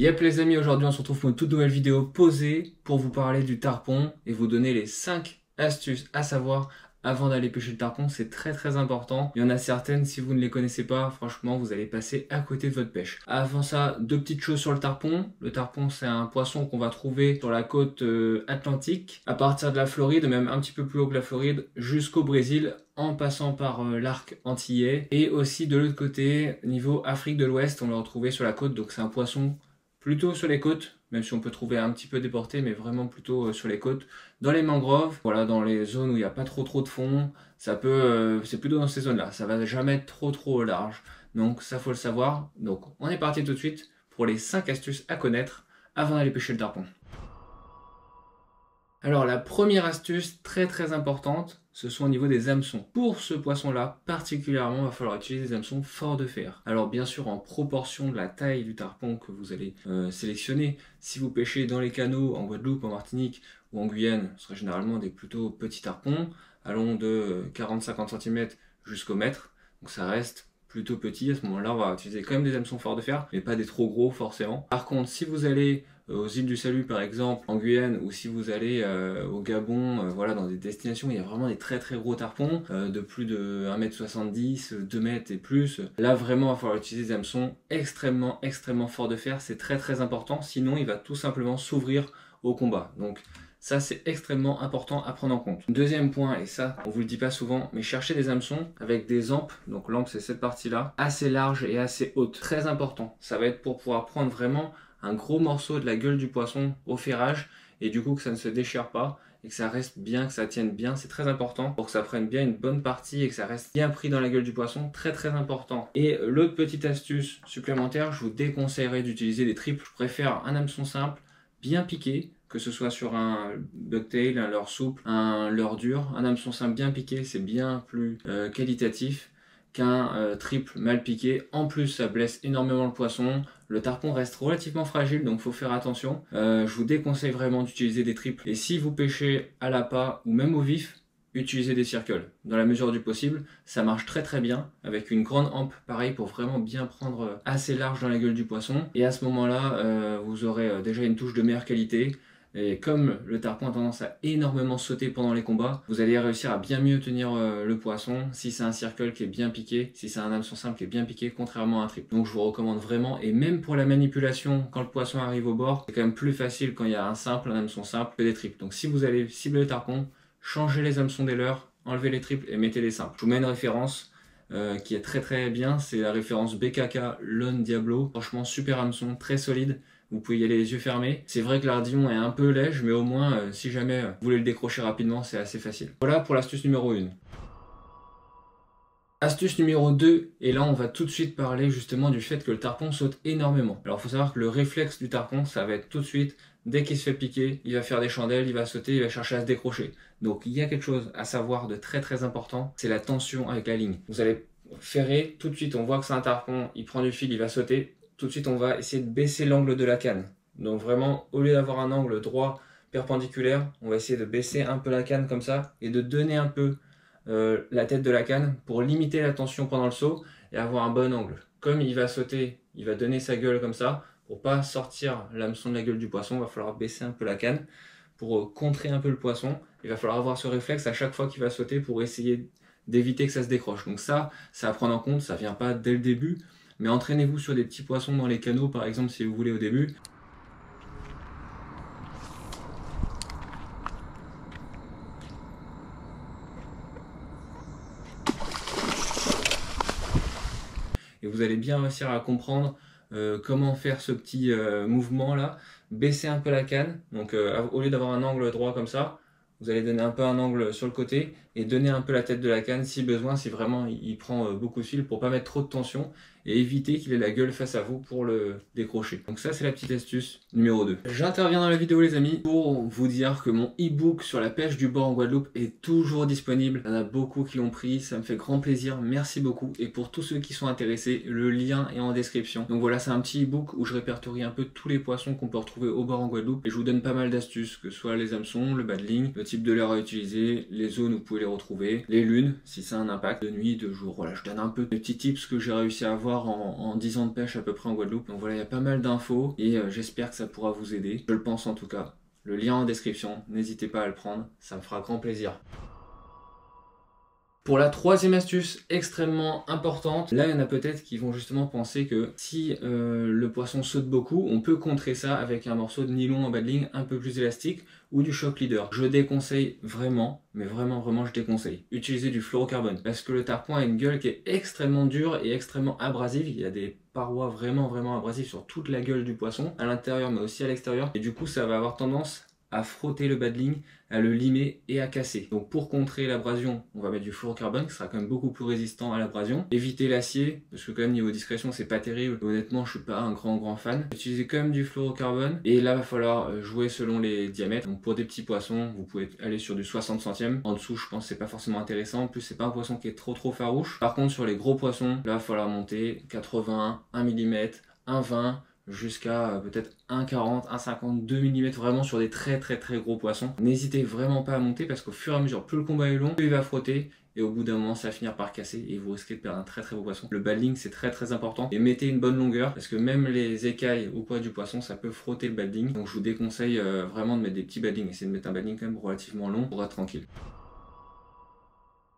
Yep les amis, aujourd'hui on se retrouve pour une toute nouvelle vidéo posée pour vous parler du tarpon et vous donner les 5 astuces à savoir avant d'aller pêcher le tarpon. C'est très important. Il y en a certaines, si vous ne les connaissez pas, franchement vous allez passer à côté de votre pêche. Avant ça, deux petites choses sur le tarpon. Le tarpon, c'est un poisson qu'on va trouver sur la côte atlantique, à partir de la Floride, même un petit peu plus haut que la Floride, jusqu'au Brésil, en passant par l'arc antillais. Et aussi de l'autre côté, niveau Afrique de l'Ouest, on l'a retrouvé sur la côte. Donc c'est un poisson plutôt sur les côtes, même si on peut trouver un petit peu déporté, mais vraiment plutôt sur les côtes, dans les mangroves, voilà, dans les zones où il n'y a pas trop de fond, ça peut, c'est plutôt dans ces zones-là, ça va jamais être trop au large, donc ça faut le savoir. Donc on est parti tout de suite pour les 5 astuces à connaître avant d'aller pêcher le tarpon. Alors la première astuce très importante, ce sont au niveau des hameçons. Pour ce poisson-là, particulièrement, il va falloir utiliser des hameçons forts de fer. Alors bien sûr, en proportion de la taille du tarpon que vous allez sélectionner. Si vous pêchez dans les canaux, en Guadeloupe, en Martinique ou en Guyane, ce sera généralement des plutôt petits tarpons, allant de 40-50 cm jusqu'au mètre. Donc ça reste plutôt petit. À ce moment-là, on va utiliser quand même des hameçons forts de fer, mais pas des trop gros forcément. Par contre, si vous allez aux îles du Salut par exemple, en Guyane, ou si vous allez au Gabon, voilà, dans des destinations où il y a vraiment des très gros tarpons, de plus de 1m70, 2 mètres et plus, là vraiment il va falloir utiliser des hameçons extrêmement forts de fer, c'est très important, sinon il va tout simplement s'ouvrir au combat. Donc ça, c'est extrêmement important à prendre en compte. Deuxième point, et ça, on vous le dit pas souvent, mais cherchez des hameçons avec des ampes, donc l'ampe c'est cette partie-là, assez large et assez haute. Très important. Ça va être pour pouvoir prendre vraiment un gros morceau de la gueule du poisson au ferrage, et du coup que ça ne se déchire pas, et que ça reste bien, que ça tienne bien. C'est très important pour que ça prenne bien une bonne partie et que ça reste bien pris dans la gueule du poisson. Très important. Et l'autre petite astuce supplémentaire, je vous déconseillerais d'utiliser des triples. Je préfère un hameçon simple, bien piqué, que ce soit sur un bucktail, un leurre souple, un leurre dur. Un hameçon simple bien piqué, c'est bien plus qualitatif qu'un triple mal piqué. En plus, ça blesse énormément le poisson. Le tarpon reste relativement fragile, donc il faut faire attention. Je vous déconseille vraiment d'utiliser des triples. Et si vous pêchez à l'appât ou même au vif, utilisez des circles. Dans la mesure du possible, ça marche très bien, avec une grande hampe, pareil, pour vraiment bien prendre assez large dans la gueule du poisson. Et à ce moment-là, vous aurez déjà une touche de meilleure qualité. Et comme le tarpon a tendance à énormément sauter pendant les combats, vous allez réussir à bien mieux tenir le poisson si c'est un circle qui est bien piqué, si c'est un hameçon simple qui est bien piqué, contrairement à un triple. Donc je vous recommande vraiment, et même pour la manipulation, quand le poisson arrive au bord, c'est quand même plus facile quand il y a un hameçon simple que des triples. Donc si vous allez cibler le tarpon, changez les hameçons des leurs, enlevez les triples et mettez les simples. Je vous mets une référence qui est très bien, c'est la référence BKK Lone Diablo. Franchement super hameçon, très solide. Vous pouvez y aller les yeux fermés. C'est vrai que l'ardillon est un peu léger, mais au moins, si jamais vous voulez le décrocher rapidement, c'est assez facile. Voilà pour l'astuce numéro 1. Astuce numéro 2, et là on va tout de suite parler justement du fait que le tarpon saute énormément. Alors il faut savoir que le réflexe du tarpon, ça va être tout de suite, dès qu'il se fait piquer, il va faire des chandelles, il va sauter, il va chercher à se décrocher. Donc il y a quelque chose à savoir de très important, c'est la tension avec la ligne. Vous allez ferrer, tout de suite on voit que c'est un tarpon, il prend du fil, il va sauter. Tout de suite, on va essayer de baisser l'angle de la canne. Donc vraiment, au lieu d'avoir un angle droit perpendiculaire, on va essayer de baisser un peu la canne comme ça et de donner un peu la tête de la canne pour limiter la tension pendant le saut et avoir un bon angle. Comme il va sauter, il va donner sa gueule comme ça. Pour pas sortir l'hameçon de la gueule du poisson, il va falloir baisser un peu la canne pour contrer un peu le poisson. Il va falloir avoir ce réflexe à chaque fois qu'il va sauter pour essayer d'éviter que ça se décroche. Donc ça à prendre en compte, ça vient pas dès le début. Mais entraînez-vous sur des petits poissons dans les canaux, par exemple, si vous voulez au début. Et vous allez bien réussir à comprendre comment faire ce petit mouvement là. Baisser un peu la canne. Donc au lieu d'avoir un angle droit comme ça, vous allez donner un peu un angle sur le côté et donner un peu la tête de la canne si besoin, si vraiment il prend beaucoup de fil, pour pas mettre trop de tension et éviter qu'il ait la gueule face à vous pour le décrocher. Donc ça c'est la petite astuce numéro 2. J'interviens dans la vidéo les amis pour vous dire que mon e-book sur la pêche du bord en Guadeloupe est toujours disponible. Il y en a beaucoup qui l'ont pris, ça me fait grand plaisir, merci beaucoup. Et pour tous ceux qui sont intéressés, le lien est en description. Donc voilà, c'est un petit e-book où je répertorie un peu tous les poissons qu'on peut retrouver au bord en Guadeloupe et je vous donne pas mal d'astuces, que ce soit les hameçons, le bas de ligne, le type de leurre à utiliser, les zones où vous pouvez les retrouver, les lunes, si ça a un impact, de nuit, de jour. Voilà, je donne un peu de petits tips que j'ai réussi à avoir avoir en 10 ans de pêche à peu près en Guadeloupe. Donc voilà, il y a pas mal d'infos et j'espère que ça pourra vous aider. Je le pense en tout cas. Le lien en description, n'hésitez pas à le prendre, ça me fera grand plaisir. Pour la troisième astuce extrêmement importante, là il y en a peut-être qui vont justement penser que si le poisson saute beaucoup, on peut contrer ça avec un morceau de nylon en bas de ligne un peu plus élastique ou du shock leader. Je déconseille vraiment, mais vraiment je déconseille, utiliser du fluorocarbone parce que le tarpon a une gueule qui est extrêmement dure et extrêmement abrasive. Il y a des parois vraiment abrasives sur toute la gueule du poisson, à l'intérieur mais aussi à l'extérieur, et du coup ça va avoir tendance à frotter le bas de ligne, à le limer et à casser. Donc pour contrer l'abrasion, on va mettre du fluorocarbone qui sera quand même beaucoup plus résistant à l'abrasion. Éviter l'acier, parce que quand même niveau discrétion c'est pas terrible. Honnêtement je suis pas un grand fan. Utilisez quand même du fluorocarbone et là va falloir jouer selon les diamètres. Donc pour des petits poissons, vous pouvez aller sur du 60 centièmes. En dessous je pense que c'est pas forcément intéressant. En plus c'est pas un poisson qui est trop farouche. Par contre sur les gros poissons, là va falloir monter 80, 1 mm, 1,20 jusqu'à peut-être 1,40, 1,50, 2 mm vraiment sur des très gros poissons. N'hésitez vraiment pas à monter parce qu'au fur et à mesure, plus le combat est long, plus il va frotter et au bout d'un moment ça va finir par casser et vous risquez de perdre un très beau poisson. Le bas de ligne c'est très important et mettez une bonne longueur parce que même les écailles au poids du poisson ça peut frotter le bas de ligne. Donc je vous déconseille vraiment de mettre des petits bas de ligne. Essayez de mettre un bas de ligne quand même relativement long pour être tranquille.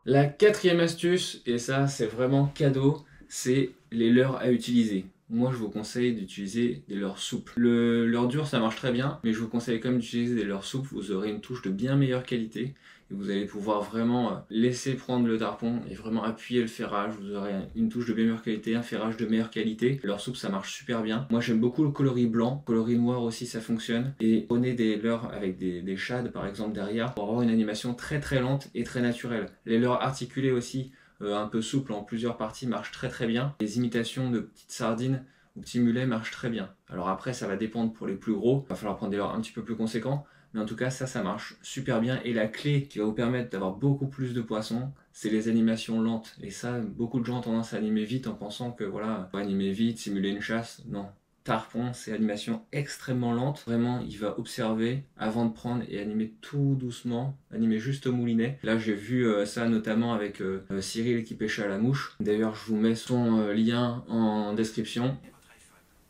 La quatrième astuce, et ça c'est vraiment cadeau, c'est les leurres à utiliser. Moi je vous conseille d'utiliser des leurres souples. Le leurre dur ça marche très bien, mais je vous conseille quand même d'utiliser des leurres souples. Vous aurez une touche de bien meilleure qualité et vous allez pouvoir vraiment laisser prendre le tarpon et vraiment appuyer le ferrage. Vous aurez une touche de bien meilleure qualité, un ferrage de meilleure qualité. Le leurre souple ça marche super bien. Moi j'aime beaucoup le coloris blanc, coloris noir aussi ça fonctionne. Et prenez des leurres avec des shad par exemple derrière pour avoir une animation très lente et très naturelle. Les leurres articulés aussi, un peu souple en plusieurs parties marche très bien. Les imitations de petites sardines ou petits mulets marchent très bien. Alors après ça va dépendre pour les plus gros, il va falloir prendre des leurres un petit peu plus conséquents, mais en tout cas ça marche super bien. Et la clé qui va vous permettre d'avoir beaucoup plus de poissons, c'est les animations lentes. Et ça, beaucoup de gens ont tendance à animer vite en pensant que voilà, on va animer vite, simuler une chasse. Non. Tarpon, c'est animation extrêmement lente. Vraiment, il va observer avant de prendre et animer tout doucement, animer juste au moulinet. Là, j'ai vu ça notamment avec Cyril qui pêchait à la mouche. D'ailleurs, je vous mets son lien en description.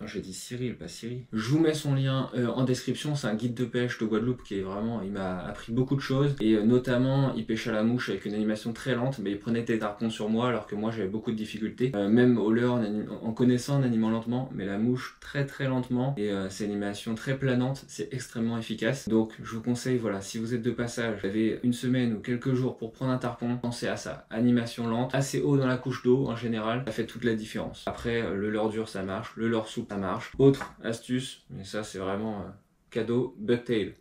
J'ai dit Cyril, pas Siri. Je vous mets son lien en description. C'est un guide de pêche de Guadeloupe qui est vraiment, il m'a appris beaucoup de choses. Et notamment, il pêchait à la mouche avec une animation très lente, mais il prenait des tarpons sur moi alors que moi j'avais beaucoup de difficultés. Même au leurre, en connaissant, en animant lentement, mais la mouche très lentement. Et c'est une animation très planante, c'est extrêmement efficace. Donc je vous conseille, voilà, si vous êtes de passage, vous avez une semaine ou quelques jours pour prendre un tarpon, pensez à ça. Animation lente, assez haut dans la couche d'eau en général, ça fait toute la différence. Après, le leurre dur ça marche, le leurre souple ça marche. Autre astuce, mais ça c'est vraiment cadeau, bucktail.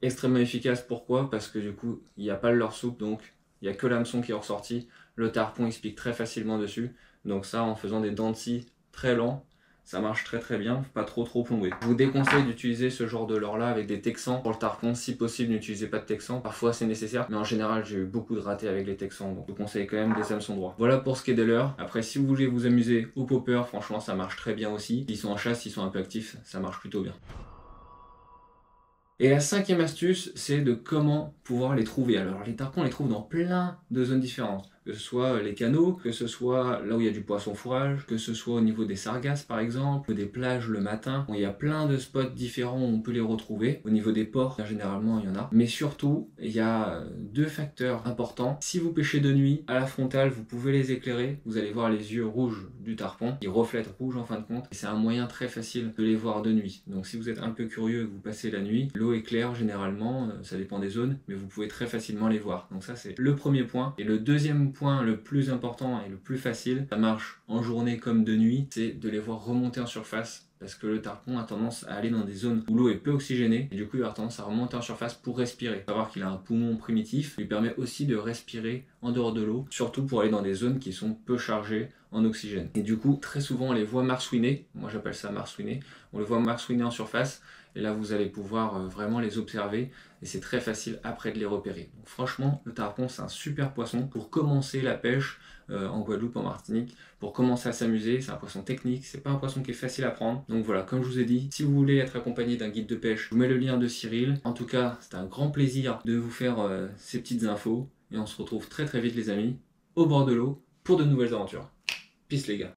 Extrêmement efficace, pourquoi? Parce que du coup, il n'y a pas le leurre souple, donc il n'y a que l'hameçon qui est ressorti. Le tarpon il se pique très facilement dessus. Donc ça, en faisant des dents de scie très lents, ça marche très bien, pas trop plomber. Je vous déconseille d'utiliser ce genre de leurre là avec des texans pour le tarpon. Si possible, n'utilisez pas de texans. Parfois c'est nécessaire, mais en général j'ai eu beaucoup de ratés avec les texans, donc je vous conseille quand même des hameçons droits. Voilà pour ce qui est des leurres. Après, si vous voulez vous amuser au popper, franchement ça marche très bien aussi. S'ils sont en chasse, s'ils sont un peu actifs, ça marche plutôt bien. Et la cinquième astuce, c'est de comment pouvoir les trouver. Alors les tarpons, on les trouve dans plein de zones différentes. Que ce soit les canaux, que ce soit là où il y a du poisson fourrage, que ce soit au niveau des sargasses par exemple, des plages le matin. Bon, il y a plein de spots différents où on peut les retrouver. Au niveau des ports, généralement il y en a. Mais surtout, il y a deux facteurs importants. Si vous pêchez de nuit, à la frontale, vous pouvez les éclairer. Vous allez voir les yeux rouges du tarpon. Ils reflètent rouge en fin de compte. Et c'est un moyen très facile de les voir de nuit. Donc si vous êtes un peu curieux et que vous passez la nuit, l'eau est claire généralement, ça dépend des zones, mais vous pouvez très facilement les voir. Donc ça c'est le premier point. Et le deuxième point le plus important et le plus facile, ça marche en journée comme de nuit, c'est de les voir remonter en surface. Parce que le tarpon a tendance à aller dans des zones où l'eau est peu oxygénée et du coup il a tendance à remonter en surface pour respirer. Savoir qu'il a un poumon primitif lui permet aussi de respirer en dehors de l'eau, surtout pour aller dans des zones qui sont peu chargées en oxygène. Et du coup très souvent on les voit marsouiner, moi j'appelle ça marsouiner, on les voit marsouiner en surface et là vous allez pouvoir vraiment les observer et c'est très facile après de les repérer. Donc franchement le tarpon c'est un super poisson pour commencer la pêche en Guadeloupe, en Martinique, pour commencer à s'amuser. C'est un poisson technique, c'est pas un poisson qui est facile à prendre. Donc voilà, comme je vous ai dit, si vous voulez être accompagné d'un guide de pêche, je vous mets le lien de Cyril. En tout cas, c'était un grand plaisir de vous faire ces petites infos et on se retrouve très vite les amis, au bord de l'eau, pour de nouvelles aventures. Peace les gars.